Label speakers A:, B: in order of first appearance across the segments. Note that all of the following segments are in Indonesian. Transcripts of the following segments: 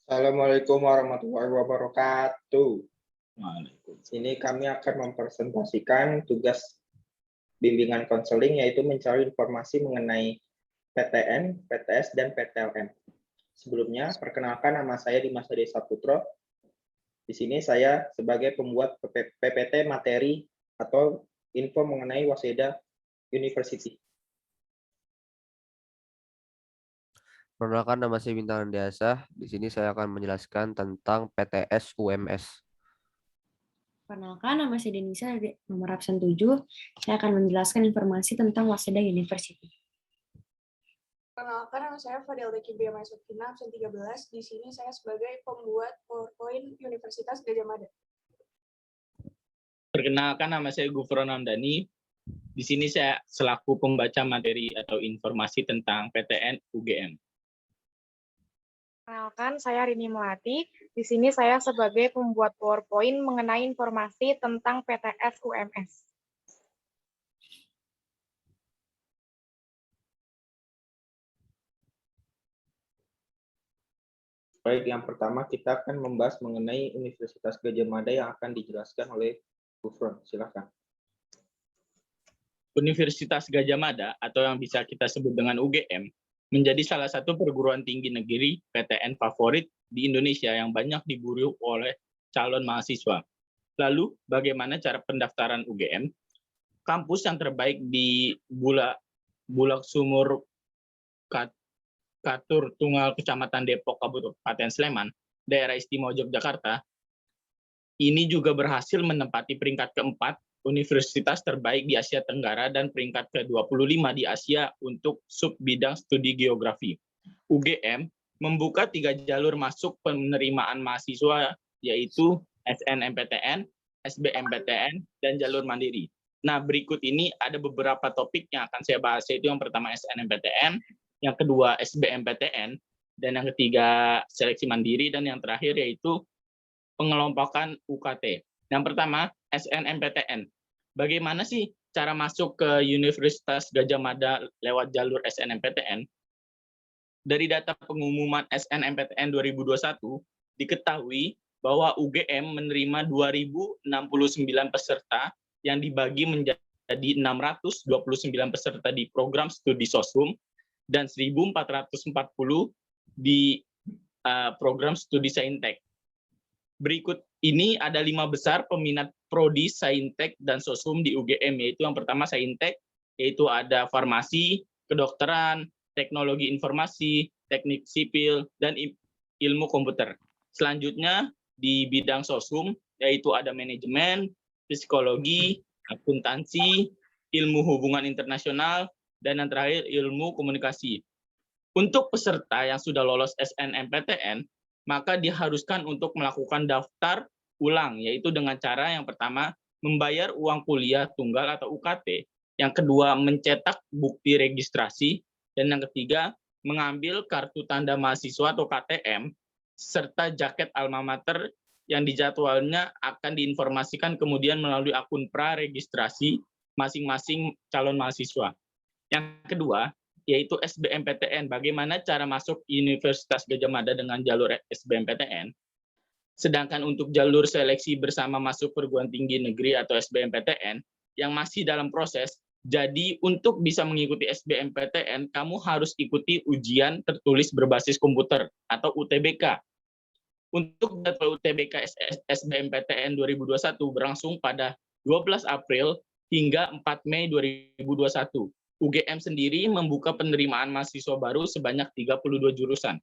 A: Assalamualaikum warahmatullahi wabarakatuh.
B: Waalaikumsalam.
A: Ini kami akan mempresentasikan tugas bimbingan konseling, yaitu mencari informasi mengenai PTN, PTS, dan PTLN. Sebelumnya, perkenalkan, nama saya Dimas Hadi Saputro. Di sini saya sebagai pembuat PPT materi atau info mengenai Waseda University.
C: Perkenalkan, nama saya Bintang Andiasa. Di sini saya akan menjelaskan tentang PTS UMS.
D: Perkenalkan, nama saya Denisa, nomor absen 7. Saya akan menjelaskan informasi tentang Waseda University.
E: Perkenalkan, nama saya Fadil Deki Bia Maisukina, absen 13. Di sini saya sebagai pembuat PowerPoint Universitas Gadjah Mada.
B: Perkenalkan, nama saya Gufron Hamdani. Di sini saya selaku pembaca materi atau informasi tentang PTN UGM.
F: Perkenalkan, saya Rini Melati. Di sini saya sebagai pembuat PowerPoint mengenai informasi tentang PTS UMS.
A: Baik, yang pertama kita akan membahas mengenai Universitas Gadjah Mada yang akan dijelaskan oleh Gufron. Silakan.
B: Universitas Gadjah Mada atau yang bisa kita sebut dengan UGM menjadi salah satu perguruan tinggi negeri PTN favorit di Indonesia yang banyak diburu oleh calon mahasiswa. Lalu, bagaimana cara pendaftaran UGM? Kampus yang terbaik di Bulak Sumur Katur Tunggal Kecamatan Depok, Kabupaten Sleman, Daerah Istimewa Yogyakarta, ini juga berhasil menempati peringkat keempat universitas terbaik di Asia Tenggara dan peringkat ke-25 di Asia untuk sub bidang studi geografi. UGM membuka 3 jalur masuk penerimaan mahasiswa, yaitu SNMPTN, SBMPTN, dan jalur mandiri. Nah, berikut ini ada beberapa topik yang akan saya bahas, yaitu yang pertama SNMPTN, yang kedua SBMPTN, dan yang ketiga seleksi mandiri, dan yang terakhir yaitu pengelompokan UKT. Yang pertama, SNMPTN. Bagaimana sih cara masuk ke Universitas Gadjah Mada lewat jalur SNMPTN? Dari data pengumuman SNMPTN 2021, diketahui bahwa UGM menerima 2.069 peserta yang dibagi menjadi 629 peserta di program studi Sosum dan 1.440 di program studi Saintek. Berikut ini ada 5 besar peminat prodi Saintek dan Sosum di UGM, yaitu yang pertama Saintek, yaitu ada farmasi, kedokteran, teknologi informasi, teknik sipil, dan ilmu komputer. Selanjutnya di bidang Sosum, yaitu ada manajemen, psikologi, akuntansi, ilmu hubungan internasional, dan yang terakhir ilmu komunikasi. Untuk peserta yang sudah lolos SNMPTN, maka diharuskan untuk melakukan daftar ulang, yaitu dengan cara yang pertama membayar uang kuliah tunggal atau UKT, yang kedua mencetak bukti registrasi, dan yang ketiga mengambil kartu tanda mahasiswa atau KTM, serta jaket alma mater yang dijadwalnya akan diinformasikan kemudian melalui akun praregistrasi masing-masing calon mahasiswa. Yang kedua, yaitu SBMPTN. Bagaimana cara masuk Universitas Gadjah Mada dengan jalur SBMPTN? Sedangkan untuk jalur seleksi bersama masuk perguruan tinggi negeri atau SBMPTN yang masih dalam proses, jadi untuk bisa mengikuti SBMPTN, kamu harus ikuti ujian tertulis berbasis komputer atau UTBK. Untuk jadwal UTBK SBMPTN 2021 berlangsung pada 12 April hingga 4 Mei 2021. UGM sendiri membuka penerimaan mahasiswa baru sebanyak 32 jurusan.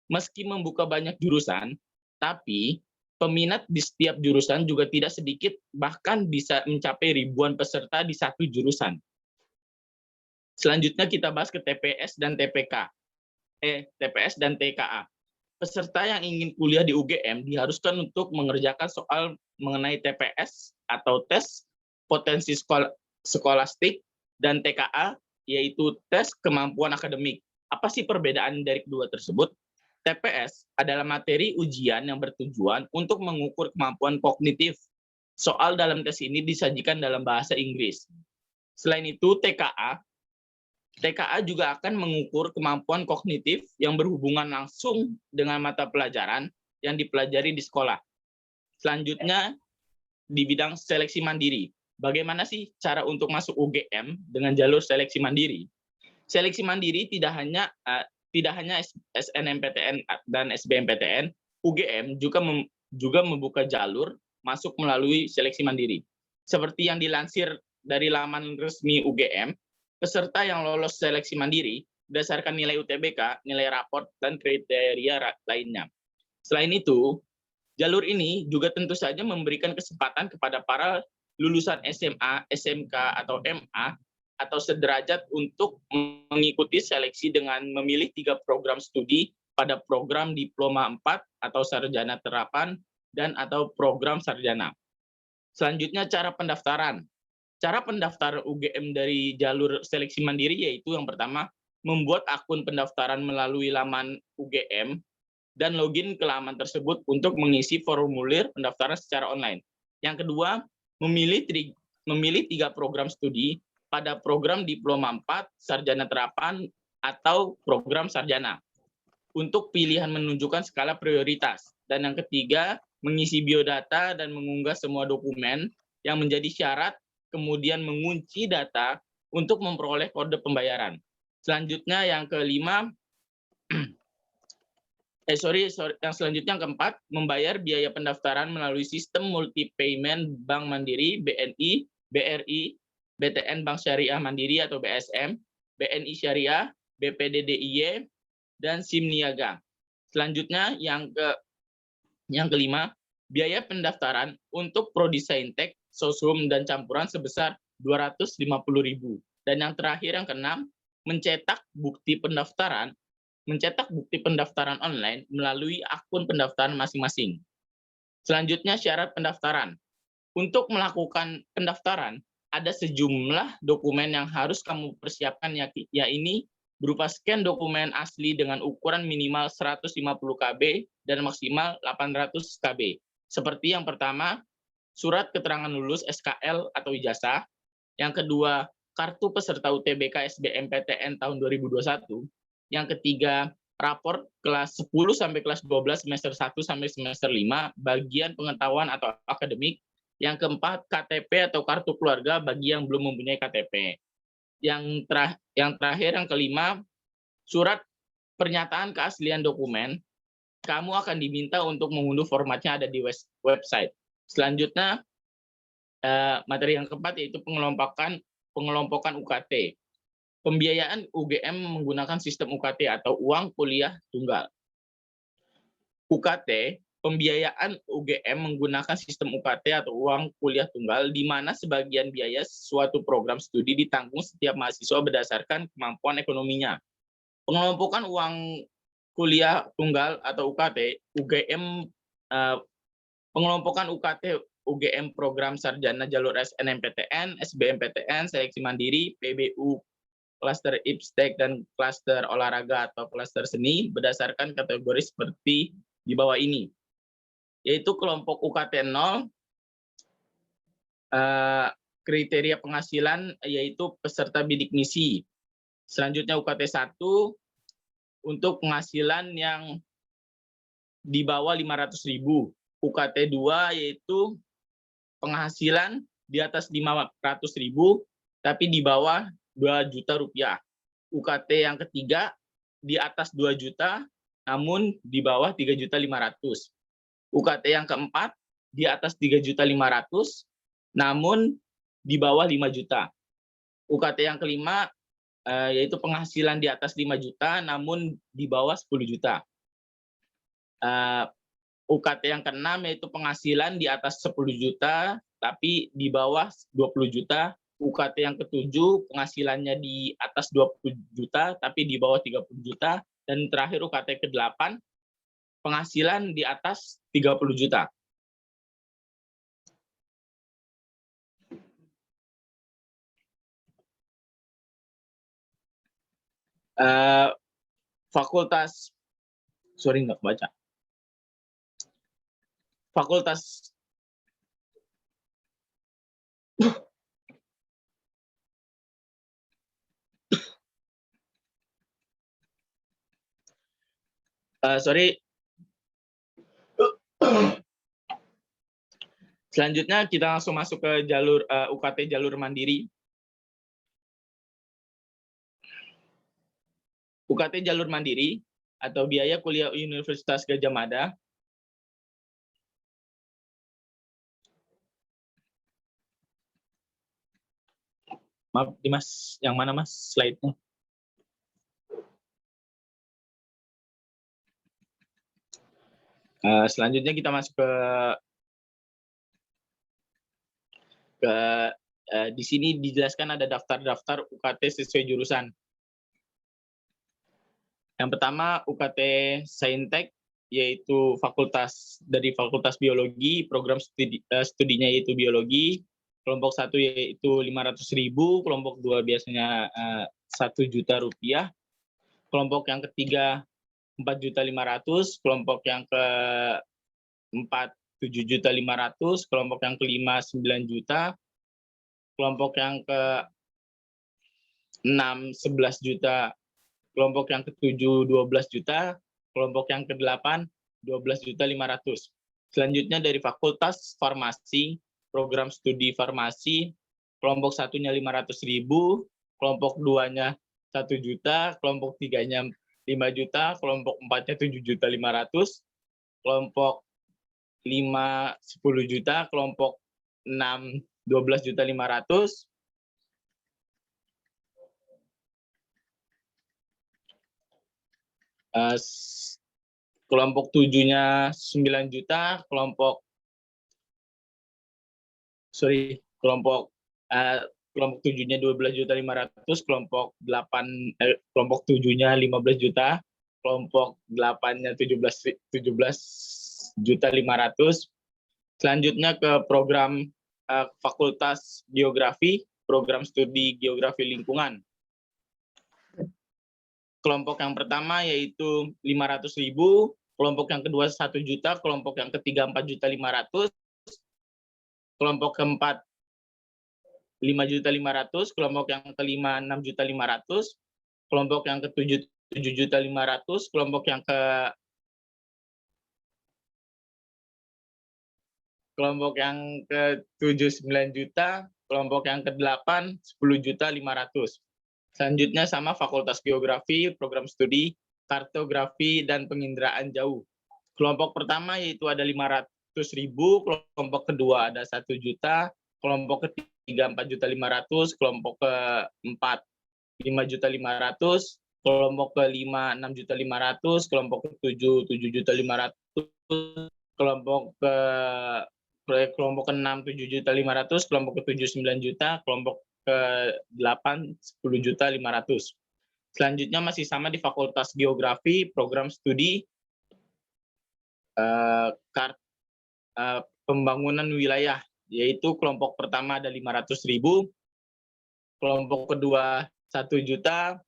B: Meski membuka banyak jurusan, tapi peminat di setiap jurusan juga tidak sedikit, bahkan bisa mencapai ribuan peserta di satu jurusan. Selanjutnya kita bahas ke TPS dan TPK. TPS dan TKA. Peserta yang ingin kuliah di UGM diharuskan untuk mengerjakan soal mengenai TPS atau tes potensi skolastik, dan TKA, yaitu tes kemampuan akademik. Apa sih perbedaan dari kedua tersebut? TPS adalah materi ujian yang bertujuan untuk mengukur kemampuan kognitif. Soal dalam tes ini disajikan dalam bahasa Inggris. Selain itu, TKA TKA juga akan mengukur kemampuan kognitif yang berhubungan langsung dengan mata pelajaran yang dipelajari di sekolah. Selanjutnya, di bidang seleksi mandiri. Bagaimana sih cara untuk masuk UGM dengan jalur seleksi mandiri? Seleksi mandiri tidak hanya SNMPTN dan SBMPTN, UGM juga membuka jalur masuk melalui seleksi mandiri. Seperti yang dilansir dari laman resmi UGM, peserta yang lolos seleksi mandiri berdasarkan nilai UTBK, nilai raport, dan kriteria lainnya. Selain itu, jalur ini juga tentu saja memberikan kesempatan kepada para lulusan SMA, SMK, atau MA atau sederajat untuk mengikuti seleksi dengan memilih 3 program studi pada program Diploma 4 atau Sarjana Terapan dan atau program Sarjana. Selanjutnya cara pendaftaran. Cara pendaftaran UGM dari jalur seleksi mandiri yaitu yang pertama, membuat akun pendaftaran melalui laman UGM dan login ke laman tersebut untuk mengisi formulir pendaftaran secara online. Yang kedua, memilih 3 program studi pada program Diploma 4, Sarjana Terapan, atau program Sarjana untuk pilihan menunjukkan skala prioritas. Dan yang ketiga, mengisi biodata dan mengunggah semua dokumen yang menjadi syarat, kemudian mengunci data untuk memperoleh kode pembayaran. Selanjutnya yang kelima, yang selanjutnya yang keempat, membayar biaya pendaftaran melalui sistem multi payment Bank Mandiri, BNI, BRI, BTN Bank Syariah Mandiri atau BSM, BNI Syariah, BPDDIY, dan SIM Niaga. Selanjutnya yang kelima, biaya pendaftaran untuk prodi Saintek, Sosum, dan campuran sebesar 250.000. Dan yang terakhir yang keenam, mencetak bukti pendaftaran online melalui akun pendaftaran masing-masing. Selanjutnya syarat pendaftaran. Untuk melakukan pendaftaran, ada sejumlah dokumen yang harus kamu persiapkan, yaitu berupa scan dokumen asli dengan ukuran minimal 150 KB dan maksimal 800 KB. Seperti yang pertama, surat keterangan lulus SKL atau ijazah. Yang kedua, kartu peserta UTBK SBMPTN tahun 2021. Yang ketiga, raport kelas 10 sampai kelas 12 semester 1 sampai semester 5 bagian pengetahuan atau akademik. Yang keempat, KTP atau kartu keluarga bagi yang belum mempunyai KTP. Yang terakhir, yang kelima, surat pernyataan keaslian dokumen. Kamu akan diminta untuk mengunduh formatnya ada di website. Selanjutnya, materi yang keempat yaitu pengelompokan UKT. Pembiayaan UGM menggunakan sistem UKT atau uang kuliah tunggal. UKT, pembiayaan UGM menggunakan sistem UKT atau uang kuliah tunggal, di mana sebagian biaya suatu program studi ditanggung setiap mahasiswa berdasarkan kemampuan ekonominya. Pengelompokan uang kuliah tunggal atau UKT, pengelompokan UKT UGM program sarjana jalur SNMPTN, SBMPTN, seleksi mandiri, PBU, klaster IPSTEK, dan klaster olahraga atau klaster seni berdasarkan kategori seperti di bawah ini. Yaitu kelompok UKT 0, kriteria penghasilan yaitu peserta bidik misi. Selanjutnya UKT 1 untuk penghasilan yang di bawah 500.000. UKT 2 yaitu penghasilan di atas 500.000 tapi di bawah 2 juta rupiah. UKT yang ketiga di atas 2 juta namun di bawah 3.500.000. UKT yang keempat di atas 3.500.000 namun di bawah 5 juta. UKT yang kelima yaitu penghasilan di atas 5 juta namun di bawah 10 juta. UKT yang keenam yaitu penghasilan di atas 10 juta tapi di bawah 20 juta. UKT yang ketujuh penghasilannya di atas 20 juta tapi di bawah 30 juta. Dan terakhir UKT ke-8 penghasilan di atas 30 juta. Fakultas Sorry. Selanjutnya kita langsung masuk ke jalur UKT jalur mandiri. UKT jalur mandiri atau biaya kuliah Universitas Gadjah Mada maaf Dimas, yang mana Mas slide-nya? Selanjutnya kita masuk ke di sini dijelaskan ada daftar-daftar UKT sesuai jurusan. Yang pertama UKT Saintek, yaitu dari Fakultas Biologi, program studinya yaitu biologi. Kelompok 1 yaitu 500.000, kelompok 2 biasanya 1 juta rupiah. Kelompok yang ketiga 4.500.000, kelompok yang keempat 7.500.000, kelompok yang kelima 9 juta, kelompok yang ke-6 11 juta, kelompok yang ke-7 12 juta, kelompok yang ke-8 12.500.000. Selanjutnya dari Fakultas Farmasi, program studi farmasi, kelompok 1-nya 500.000, kelompok 2-nya 1 juta, kelompok 3-nya 5 juta, kelompok 4-nya 7.500.000, kelompok 5 10 juta, kelompok 6 12.500.000. Kelompok 7-nya 9 juta, kelompok 7-nya 12.500.000, kelompok 7-nya 15 juta, kelompok 8-nya 17.500.000. Selanjutnya ke program Fakultas Geografi, program studi Geografi Lingkungan. Kelompok yang pertama yaitu 500.000, kelompok yang kedua 1 juta, kelompok yang ketiga 4.500.000, kelompok keempat 5.500.000, kelompok yang kelima 6.500.000, kelompok yang ketujuh 7.500.000, kelompok yang ke-7 9 juta, kelompok yang ke-8 10.500.000. Selanjutnya sama Fakultas Geografi, program studi Kartografi dan Penginderaan Jauh. Kelompok pertama yaitu ada 500.000, kelompok kedua ada 1 juta, kelompok ketiga 4.500.000, kelompok keempat 5.500.000, kelompok kelima 6.500.000, kelompok ke-7 7.500.000, kelompok ke-6 7.500.000, kelompok ke-7 9 juta, kelompok ke-8 10.500.000. Selanjutnya masih sama di Fakultas Geografi, program studi pembangunan wilayah, yaitu kelompok pertama ada 500.000, kelompok kedua 1 juta,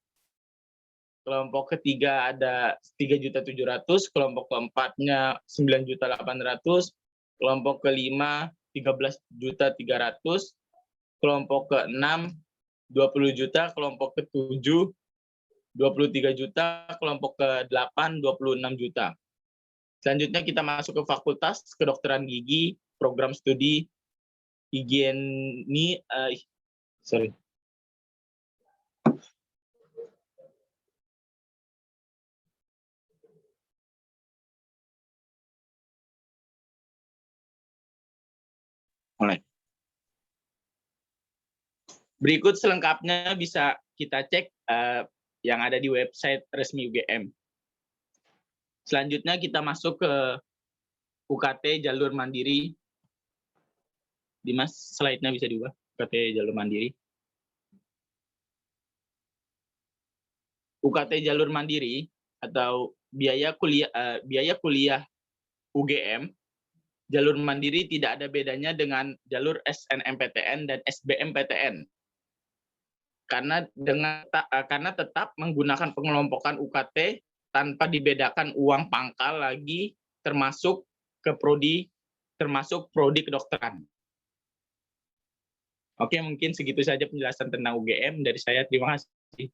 B: kelompok ketiga ada 3.700.000, kelompok keempatnya 9.800.000, kelompok kelima 13.300.000, kelompok ke-6 20 juta, kelompok ke-7 23 juta, kelompok ke-8 26 juta. Selanjutnya kita masuk ke Fakultas Kedokteran Gigi, program studi higieni Berikut selengkapnya bisa kita cek yang ada di website resmi UGM. Selanjutnya kita masuk ke UKT jalur mandiri. Dimas, slide-nya bisa diubah, UKT jalur mandiri. UKT jalur mandiri atau biaya kuliah UGM, jalur mandiri tidak ada bedanya dengan jalur SNMPTN dan SBMPTN. Karena tetap menggunakan pengelompokan UKT tanpa dibedakan uang pangkal lagi, termasuk prodi kedokteran. Oke, mungkin segitu saja penjelasan tentang UGM dari saya. Terima kasih.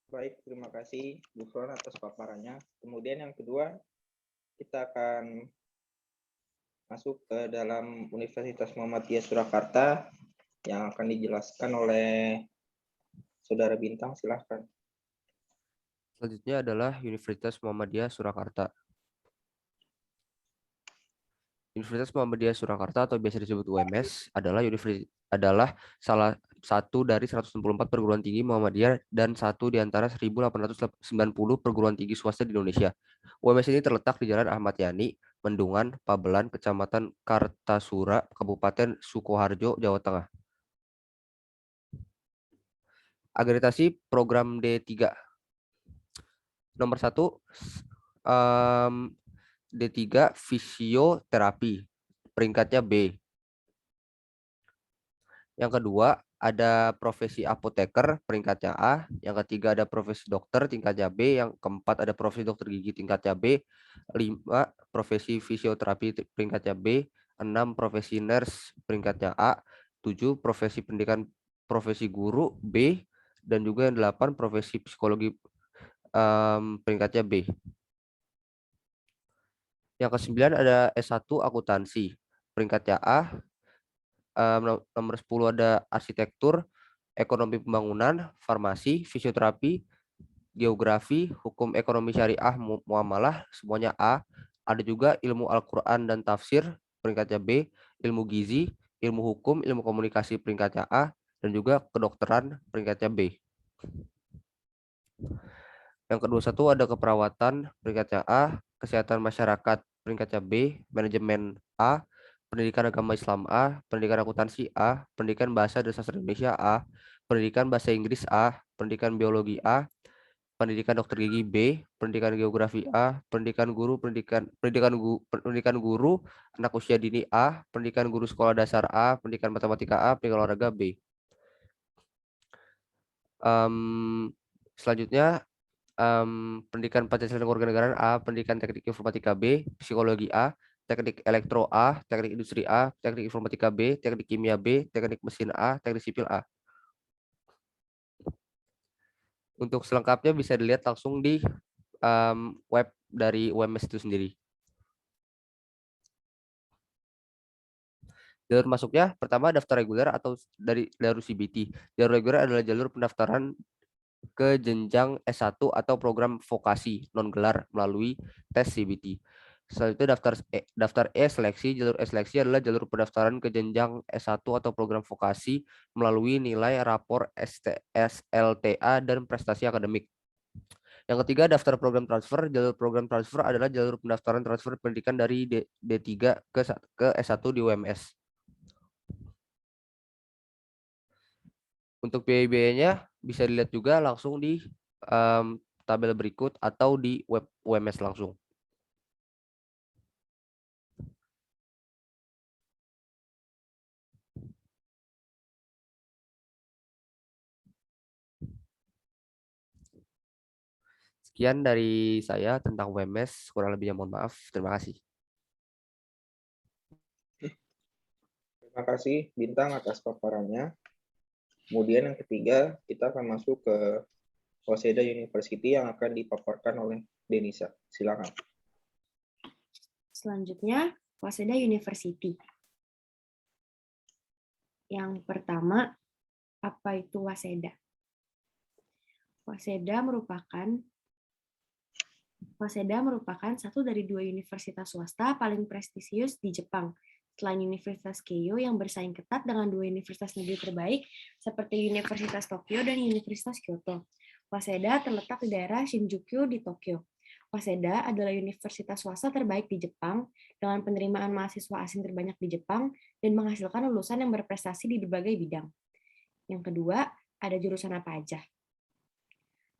A: Baik, terima kasih Bu Fron atas paparannya. Kemudian yang kedua, kita akan masuk ke dalam Universitas Muhammadiyah Surakarta yang akan dijelaskan oleh Saudara Bintang, silahkan.
C: Selanjutnya adalah Universitas Muhammadiyah Surakarta. Universitas Muhammadiyah Surakarta atau biasa disebut UMS adalah salah satu dari 164 perguruan tinggi Muhammadiyah dan satu di antara 1.890 perguruan tinggi swasta di Indonesia. UMS ini terletak di Jalan Ahmad Yani, Mendungan, Pabelan, Kecamatan Kartasura, Kabupaten Sukoharjo, Jawa Tengah. Akreditasi program D3. Nomor 1, D3 fisioterapi, peringkatnya B. Yang kedua, ada profesi apoteker, peringkatnya A. Yang ketiga, ada profesi dokter, tingkatnya B. Yang keempat, ada profesi dokter gigi, tingkatnya B. 5, profesi fisioterapi, peringkatnya B. 6, profesi nurse, peringkatnya A. 7, profesi pendidikan, profesi guru, B. Dan juga yang 8, profesi psikologi, peringkatnya B. Yang ke-9 ada S1 akuntansi, peringkatnya A. Nomor 10 ada arsitektur, ekonomi pembangunan, farmasi, fisioterapi, geografi, hukum ekonomi syariah, muamalah, semuanya A. Ada juga ilmu Al-Quran dan tafsir, peringkatnya B. Ilmu gizi, ilmu hukum, ilmu komunikasi, peringkatnya A. Dan juga kedokteran, peringkatnya B. Yang ke-21 ada keperawatan, peringkatnya A. Kesehatan masyarakat, peringkatnya B. Manajemen A. Pendidikan agama Islam A, pendidikan akuntansi A, pendidikan bahasa dan sastra Indonesia A, pendidikan bahasa Inggris A, pendidikan biologi A, pendidikan dokter gigi B, pendidikan geografi A, pendidikan guru anak usia dini A, pendidikan guru sekolah dasar A, pendidikan matematika A, pendidikan olahraga B. Selanjutnya pendidikan Pancasila dan Kewarganegaraan A, pendidikan teknik informatika B, psikologi A, teknik elektro A, teknik industri A, teknik informatika B, teknik kimia B, teknik mesin A, teknik sipil A. Untuk selengkapnya bisa dilihat langsung di web dari UMS itu sendiri. Jalur masuknya, pertama daftar reguler atau dari jalur CBT. Jalur reguler adalah jalur pendaftaran ke jenjang S1 atau program vokasi non-gelar melalui tes CBT. Selanjutnya daftar seleksi. Jalur seleksi adalah jalur pendaftaran ke jenjang S1 atau program vokasi melalui nilai rapor SLTA dan prestasi akademik. Yang ketiga, daftar program transfer. Jalur program transfer adalah jalur pendaftaran transfer pendidikan dari D3 ke S1 di UMS. Untuk biaya-biayanya bisa dilihat juga langsung di tabel berikut atau di web UMS langsung. Sekian dari saya tentang UMS, kurang lebihnya mohon maaf. Terima kasih.
A: Terima kasih Bintang atas paparannya. Kemudian yang ketiga, kita akan masuk ke Waseda University yang akan dipaparkan oleh Denisa. Silakan.
D: Selanjutnya, Waseda University. Yang pertama, apa itu Waseda? Waseda merupakan satu dari 2 universitas swasta paling prestisius di Jepang. Selain Universitas Keio yang bersaing ketat dengan 2 universitas negeri terbaik seperti Universitas Tokyo dan Universitas Kyoto. Waseda terletak di daerah Shinjuku di Tokyo. Waseda adalah universitas swasta terbaik di Jepang dengan penerimaan mahasiswa asing terbanyak di Jepang dan menghasilkan lulusan yang berprestasi di berbagai bidang. Yang kedua, ada jurusan apa aja?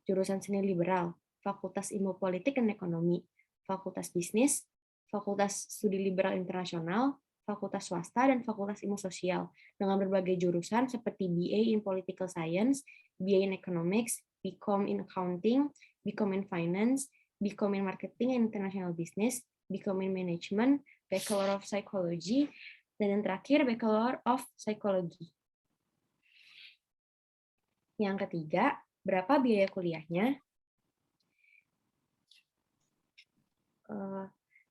D: Jurusan Seni Liberal, Fakultas Ilmu Politik dan Ekonomi, Fakultas Bisnis, Fakultas Studi Liberal Internasional, Fakultas Swasta, dan Fakultas Ilmu Sosial, dengan berbagai jurusan seperti BA in Political Science, BA in Economics, BCom in Accounting, BCom in Finance, BCom in Marketing and International Business, BCom in Management, Bachelor of Psychology, dan yang terakhir Bachelor of Psychology. Yang ketiga, Berapa biaya kuliahnya?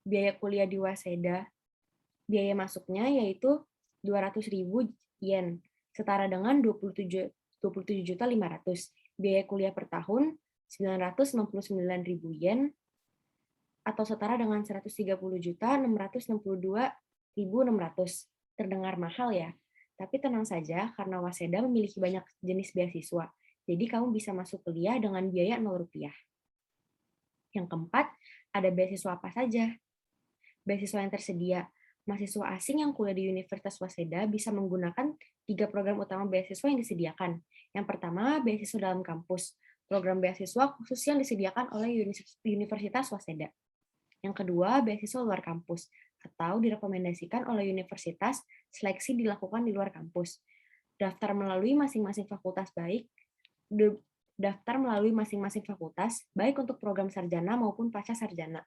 D: Biaya kuliah di Waseda, biaya masuknya yaitu 200.000 yen, setara dengan 27.500.000. Biaya kuliah per tahun 999.000 yen, atau setara dengan 130.662.600. Terdengar mahal ya, tapi tenang saja karena Waseda memiliki banyak jenis beasiswa, jadi kamu bisa masuk kuliah dengan biaya 0 rupiah. Yang keempat, ada beasiswa apa saja? Beasiswa yang tersedia. Mahasiswa asing yang kuliah di Universitas Waseda bisa menggunakan 3 program utama beasiswa yang disediakan. Yang pertama, beasiswa dalam kampus. Program beasiswa khusus yang disediakan oleh Universitas Waseda. Yang kedua, beasiswa luar kampus, atau direkomendasikan oleh universitas, seleksi dilakukan di luar kampus. Daftar melalui masing-masing fakultas baik untuk program sarjana maupun pasca sarjana.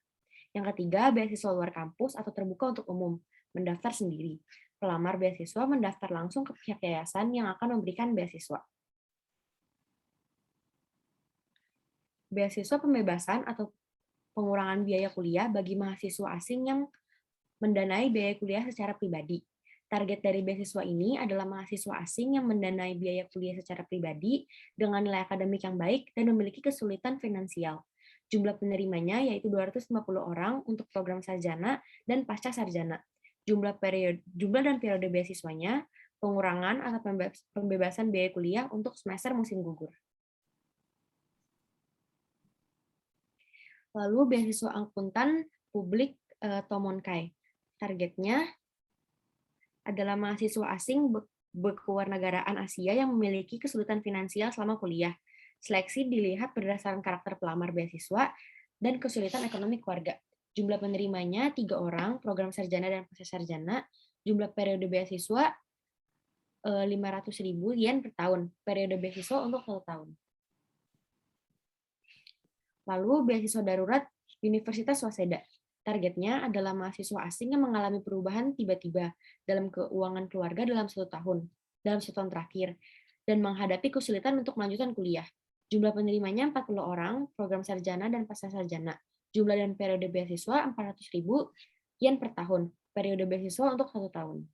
D: Yang ketiga, beasiswa luar kampus atau terbuka untuk umum, mendaftar sendiri. Pelamar beasiswa mendaftar langsung ke pihak yayasan yang akan memberikan beasiswa. Beasiswa pembebasan atau pengurangan biaya kuliah bagi mahasiswa asing yang mendanai biaya kuliah secara pribadi. Target dari beasiswa ini adalah mahasiswa asing yang mendanai biaya kuliah secara pribadi dengan nilai akademik yang baik dan memiliki kesulitan finansial. Jumlah penerimanya yaitu 250 orang untuk program sarjana dan pasca sarjana. Jumlah dan periode beasiswanya, pengurangan atau pembebasan biaya kuliah untuk semester musim gugur. Lalu beasiswa akuntan publik Tomonkai. Targetnya adalah mahasiswa asing berkewarganegaraan Asia yang memiliki kesulitan finansial selama kuliah. Seleksi dilihat berdasarkan karakter pelamar beasiswa dan kesulitan ekonomi keluarga. Jumlah penerimanya 3 orang, program sarjana dan pasca sarjana. Jumlah periode beasiswa 500.000 yen per tahun. Periode beasiswa untuk 1 tahun. Lalu beasiswa darurat Universitas Waseda. Targetnya adalah mahasiswa asing yang mengalami perubahan tiba-tiba dalam keuangan keluarga dalam 1 tahun terakhir, dan menghadapi kesulitan untuk melanjutkan kuliah. Jumlah penerimanya 40 orang, program sarjana dan pasca sarjana. Jumlah dan periode beasiswa 400.000 yen per tahun. Periode beasiswa untuk 1 tahun.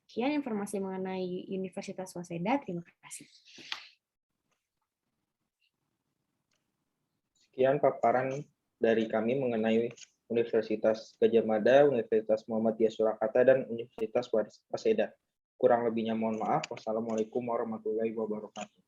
D: Sekian informasi mengenai Universitas Waseda. Terima kasih.
A: Sekian paparan dari kami mengenai Universitas Gadjah Mada, Universitas Muhammadiyah Surakarta, dan Universitas Waseda. Kurang lebihnya mohon maaf. Wassalamualaikum warahmatullahi wabarakatuh.